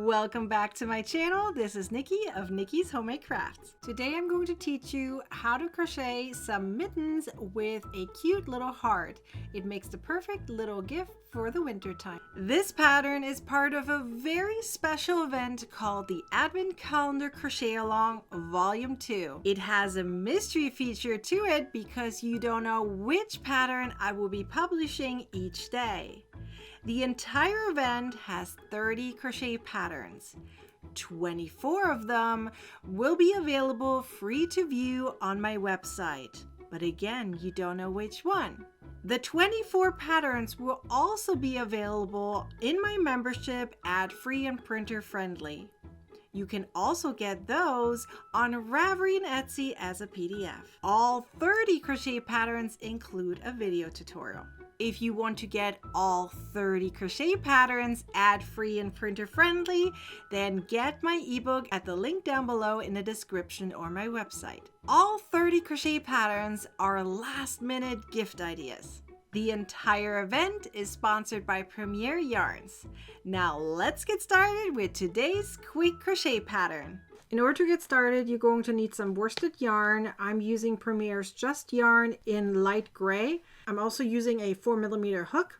Welcome back to my channel. This is Nikki of Nikki's Homemade Crafts. Today I'm going to teach you how to crochet some mittens with a cute little heart. It makes the perfect little gift for the winter time. This pattern is part of a very special event called the Advent Calendar Crochet Along Volume 2. It has a mystery feature to it because you don't know which pattern I will be publishing each day. The entire event has 30 crochet patterns. 24 of them will be available free to view on my website. But again, you don't know which one. The 24 patterns will also be available in my membership ad-free and printer friendly. You can also get those on Ravelry and Etsy as a PDF. All 30 crochet patterns include a video tutorial. If you want to get all 30 crochet patterns ad-free and printer-friendly, then get my ebook at the link down below in the description or my website. All 30 crochet patterns are last-minute gift ideas. The entire event is sponsored by Premier Yarns. Now let's get started with today's quick crochet pattern. In order to get started, you're going to need some worsted yarn. I'm using Premier's Just Yarn in light gray. I'm also using a 4mm hook.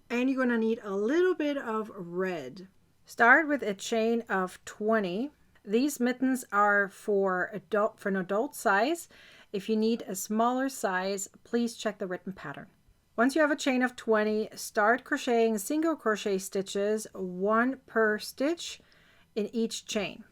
And you're going to need a little bit of red. Start with a chain of 20. These mittens are for an adult size. If you need a smaller size, please check the written pattern. Once you have a chain of 20, start crocheting single crochet stitches, 1 per stitch in each chain.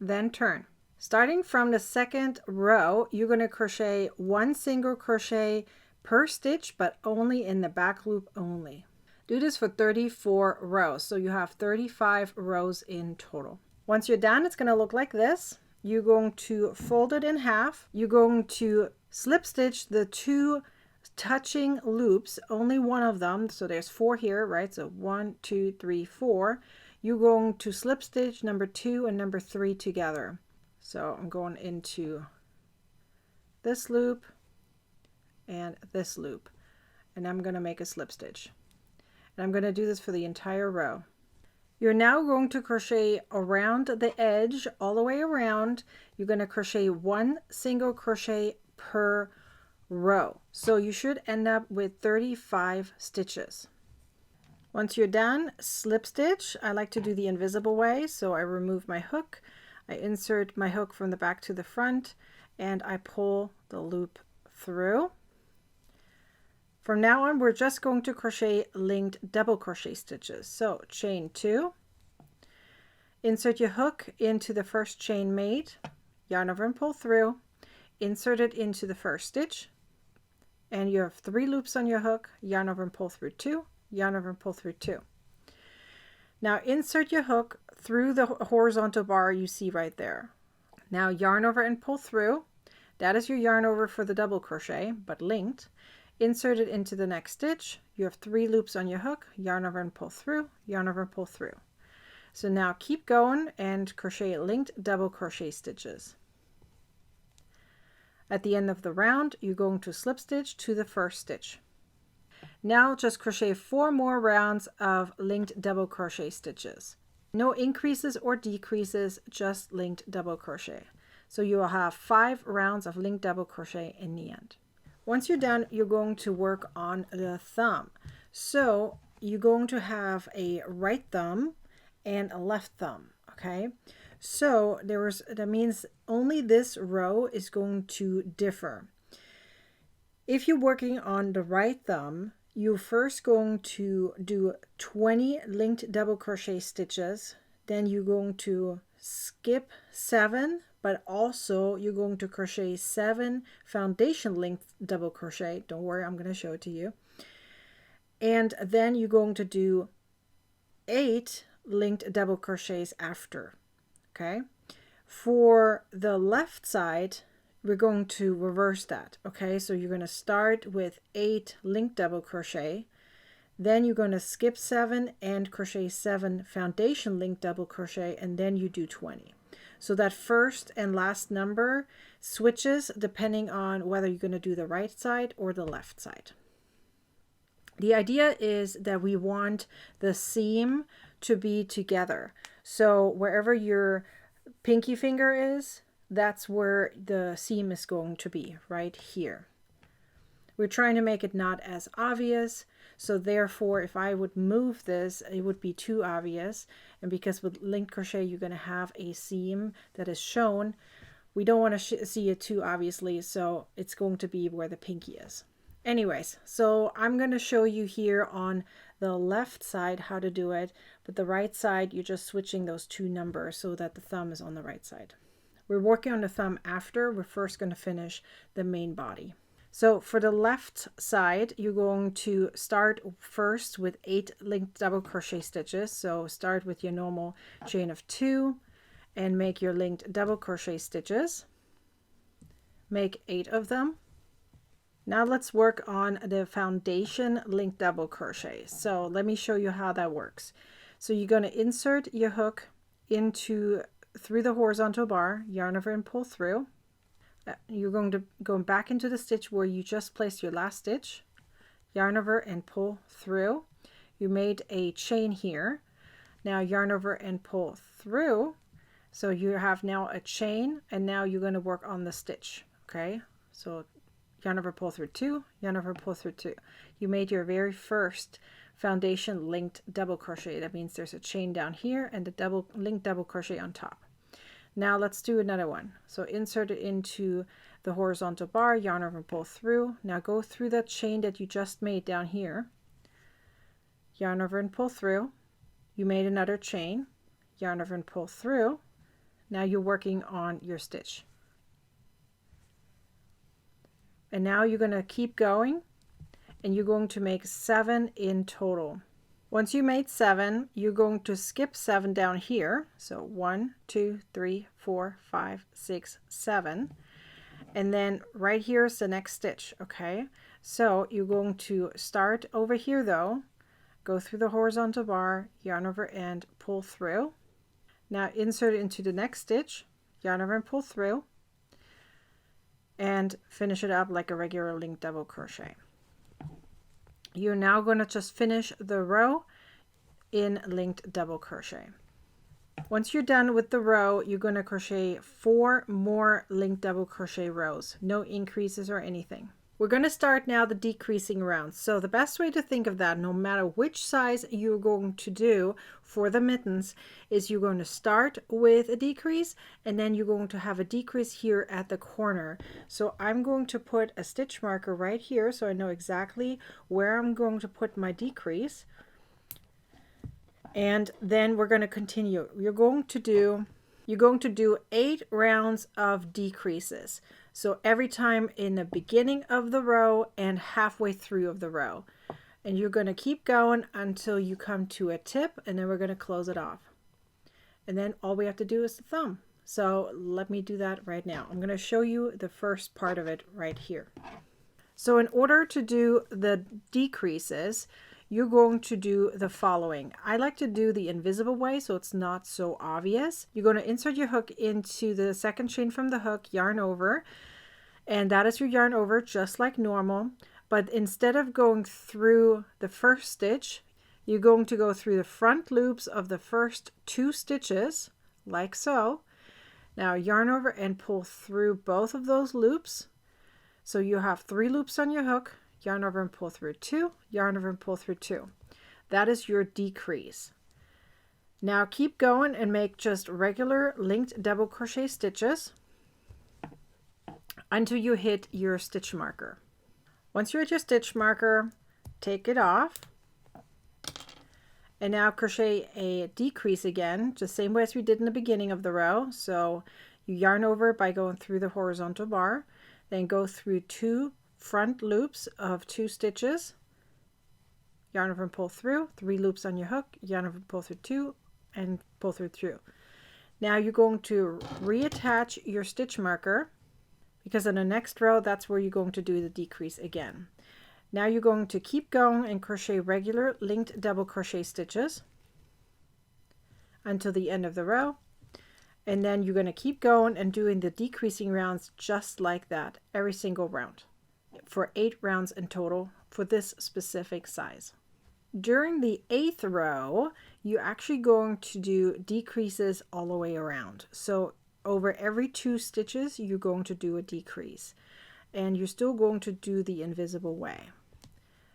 Then turn. Starting from the second row, you're going to crochet 1 single crochet per stitch, but only in the back loop only. Do this for 34 rows, so you have 35 rows in total. Once you're done, it's going to look like this. You're going to fold it in half. You're going to slip stitch the 2 touching loops, only one of them, so there's 4 here, right? So 1, 2, 3, 4. You're going to slip stitch number 2 and number 3 together. So I'm going into this loop and this loop, and I'm going to make a slip stitch. And I'm going to do this for the entire row. You're now going to crochet around the edge all the way around. You're going to crochet 1 single crochet per row. So you should end up with 35 stitches. Once you're done, slip stitch. I like to do the invisible way, so I remove my hook. I insert my hook from the back to the front, and I pull the loop through. From now on, we're just going to crochet linked double crochet stitches. So chain 2, insert your hook into the first chain made, yarn over and pull through, insert it into the first stitch, and you have 3 loops on your hook, yarn over and pull through 2, yarn over and pull through 2. Now insert your hook through the horizontal bar you see right there. Now yarn over and pull through. That is your yarn over for the double crochet, but linked. Insert it into the next stitch. You have 3 loops on your hook, yarn over and pull through, yarn over and pull through. So now keep going and crochet linked double crochet stitches. At the end of the round, you're going to slip stitch to the first stitch. Now just crochet 4 more rounds of linked double crochet stitches. No increases or decreases, just linked double crochet. So you will have 5 rounds of linked double crochet in the end. Once you're done, you're going to work on the thumb. So you're going to have a right thumb and a left thumb, okay? So that means only this row is going to differ. If you're working on the right thumb, you're first going to do 20 linked double crochet stitches, then you're going to skip 7, but also you're going to crochet 7 foundation linked double crochet. Don't worry, I'm going to show it to you. And then you're going to do 8 linked double crochets after. Okay? For the left side, we're going to reverse that. Okay, so you're going to start with 8 linked double crochet, then you're going to skip 7 and crochet 7 foundation linked double crochet, and then you do 20. So that first and last number switches depending on whether you're going to do the right side or the left side. The idea is that we want the seam to be together. So wherever your pinky finger is, that's where the seam is going to be, right here. We're trying to make it not as obvious, so therefore if I would move this, it would be too obvious. And because with linked crochet you're going to have a seam that is shown, we don't want to see it too obviously, so it's going to be where the pinky is. Anyways, so I'm going to show you here on the left side how to do it, but the right side you're just switching those two numbers so that the thumb is on the right side. We're working on the thumb after. We're first going to finish the main body. So for the left side, you're going to start first with 8 linked double crochet stitches. So start with your normal chain of 2 and make your linked double crochet stitches. Make 8 of them. Now let's work on the foundation linked double crochet. So let me show you how that works. So you're going to insert your hook through the horizontal bar, yarn over and pull through. You're going to go back into the stitch where you just placed your last stitch, yarn over and pull through. You made a chain here. Now yarn over and pull through. So you have now a chain, and now you're going to work on the stitch. Okay, so yarn over, pull through 2, yarn over, pull through 2. You made your very first foundation linked double crochet. That means there's a chain down here and the linked double crochet on top. Now let's do another one. So insert it into the horizontal bar, yarn over and pull through. Now go through that chain that you just made down here, yarn over and pull through. You made another chain, yarn over and pull through. Now you're working on your stitch. And now you're going to keep going, and you're going to make 7 in total. Once you made 7, you're going to skip 7 down here. So 1, 2, 3, 4, 5, 6, 7. And then right here is the next stitch, okay? So you're going to start over here though, go through the horizontal bar, yarn over and pull through. Now insert it into the next stitch, yarn over and pull through, and finish it up like a regular linked double crochet. You're now going to just finish the row in linked double crochet. Once you're done with the row, you're going to crochet 4 more linked double crochet rows, no increases or anything. We're going to start now the decreasing rounds. So the best way to think of that, no matter which size you're going to do for the mittens, is you're going to start with a decrease, and then you're going to have a decrease here at the corner. So I'm going to put a stitch marker right here so I know exactly where I'm going to put my decrease. And then we're going to continue. You're going to do 8 rounds of decreases. So every time in the beginning of the row and halfway through of the row. And you're going to keep going until you come to a tip, and then we're going to close it off. And then all we have to do is the thumb. So let me do that right now. I'm going to show you the first part of it right here. So in order to do the decreases, you're going to do the following. I like to do the invisible way so it's not so obvious. You're going to insert your hook into the second chain from the hook, yarn over, and that is your yarn over just like normal. But instead of going through the first stitch, you're going to go through the front loops of the first 2 stitches, like so. Now yarn over and pull through both of those loops. So you have 3 loops on your hook, yarn over and pull through 2, yarn over and pull through 2. That is your decrease. Now keep going and make just regular linked double crochet stitches until you hit your stitch marker. Once you're at your stitch marker, take it off, and now crochet a decrease again, the same way as we did in the beginning of the row. So you yarn over by going through the horizontal bar, then go through 2 front loops of 2 stitches, yarn over and pull through, 3 loops on your hook, yarn over and pull through 2, and pull through 2. Now you're going to reattach your stitch marker, because in the next row that's where you're going to do the decrease again. Now you're going to keep going and crochet regular linked double crochet stitches until the end of the row, and then you're going to keep going and doing the decreasing rounds just like that every single round, for 8 rounds in total for this specific size. During the 8th row, you're actually going to do decreases all the way around. So over every 2 stitches, you're going to do a decrease. And you're still going to do the invisible way.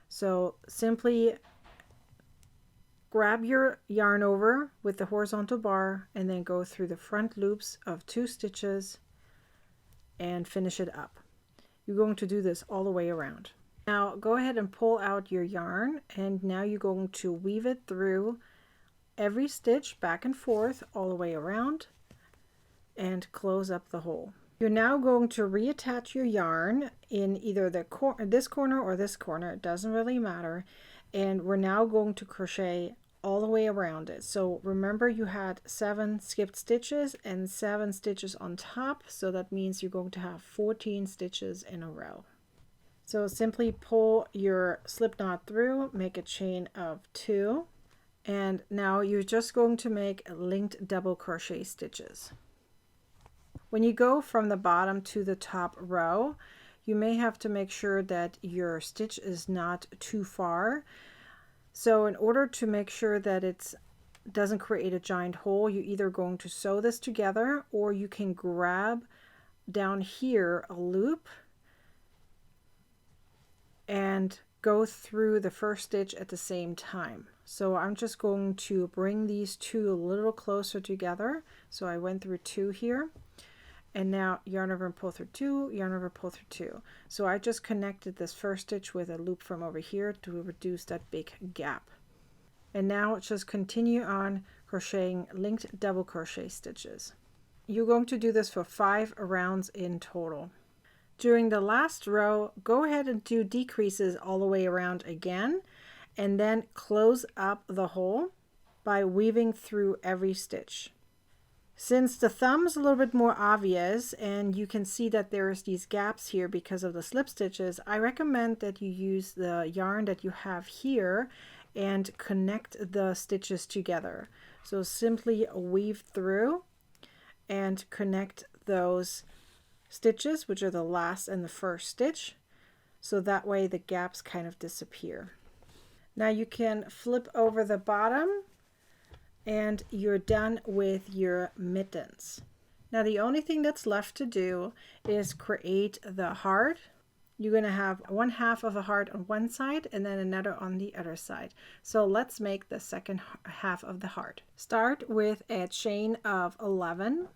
So simply grab your yarn over with the horizontal bar and then go through the front loops of 2 stitches and finish it up. You're going to do this all the way around. Now go ahead and pull out your yarn, and now you're going to weave it through every stitch back and forth all the way around and close up the hole. You're now going to reattach your yarn in either this corner or this corner, it doesn't really matter, and we're now going to crochet all the way around it. So remember, you had 7 skipped stitches and 7 stitches on top, so that means you're going to have 14 stitches in a row. So simply pull your slip knot through, make a chain of 2, and now you're just going to make linked double crochet stitches. When you go from the bottom to the top row, you may have to make sure that your stitch is not too far. So in order to make sure that it doesn't create a giant hole, you're either going to sew this together, or you can grab down here a loop and go through the first stitch at the same time. So I'm just going to bring these 2 a little closer together. So I went through 2 here, and now yarn over and pull through 2, yarn over, pull through 2. So I just connected this first stitch with a loop from over here to reduce that big gap. And now just continue on crocheting linked double crochet stitches. You're going to do this for 5 rounds in total. During the last row, go ahead and do decreases all the way around again, and then close up the hole by weaving through every stitch. Since the thumb is a little bit more obvious and you can see that there's these gaps here because of the slip stitches, I recommend that you use the yarn that you have here and connect the stitches together. So simply weave through and connect those stitches, which are the last and the first stitch, so that way the gaps kind of disappear. Now you can flip over the bottom and you're done with your mittens. Now the only thing that's left to do is create the heart. You're going to have 1/2 of a heart on one side and then another on the other side. So let's make the second half of the heart. Start with a chain of 11.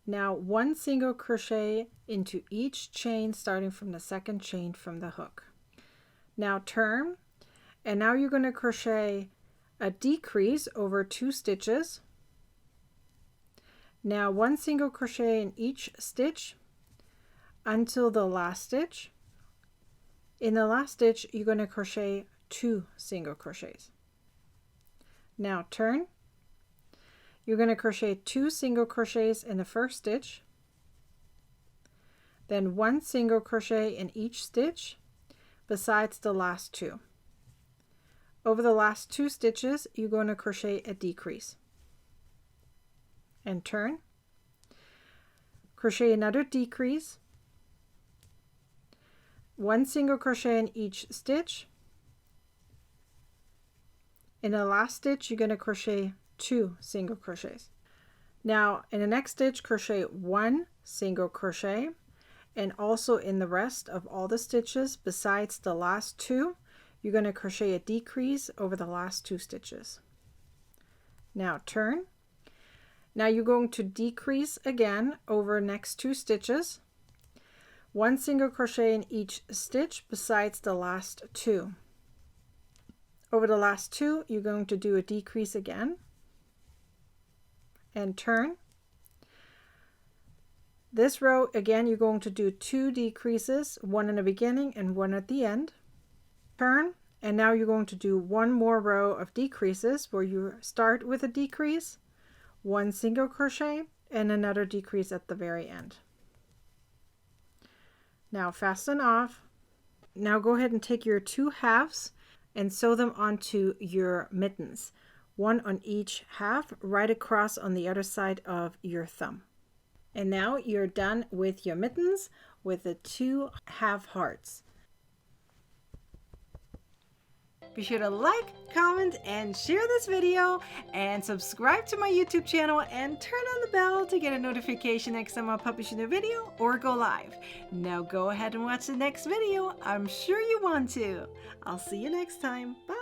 Now 1 single crochet into each chain starting from the second chain from the hook. Now turn, and now you're going to crochet a decrease over 2 stitches. Now 1 single crochet in each stitch until the last stitch. In the last stitch, you're going to crochet 2 single crochets. Now turn. You're going to crochet 2 single crochets in the first stitch, then 1 single crochet in each stitch besides the last 2. Over the last 2 stitches, you're going to crochet a decrease and turn. Crochet another decrease, 1 single crochet in each stitch. In the last stitch, you're going to crochet 2 single crochets. Now in the next stitch, crochet 1 single crochet, and also in the rest of all the stitches besides the last 2, you're going to crochet a decrease over the last 2 stitches. Now turn. Now you're going to decrease again over next 2 stitches, 1 single crochet in each stitch besides the last 2. Over the last 2, you're going to do a decrease again and turn. This row again, you're going to do 2 decreases, 1 in the beginning and 1 at the end. Turn, and now you're going to do 1 more row of decreases where you start with a decrease, 1 single crochet, and another decrease at the very end. Now fasten off. Now go ahead and take your 2 halves and sew them onto your mittens, 1 on each half, right across on the other side of your thumb. And now you're done with your mittens with the 2 half hearts. Be sure to like, comment, and share this video, and subscribe to my YouTube channel and turn on the bell to get a notification next time I publish a new video or go live. Now go ahead and watch the next video. I'm sure you want to. I'll see you next time. Bye!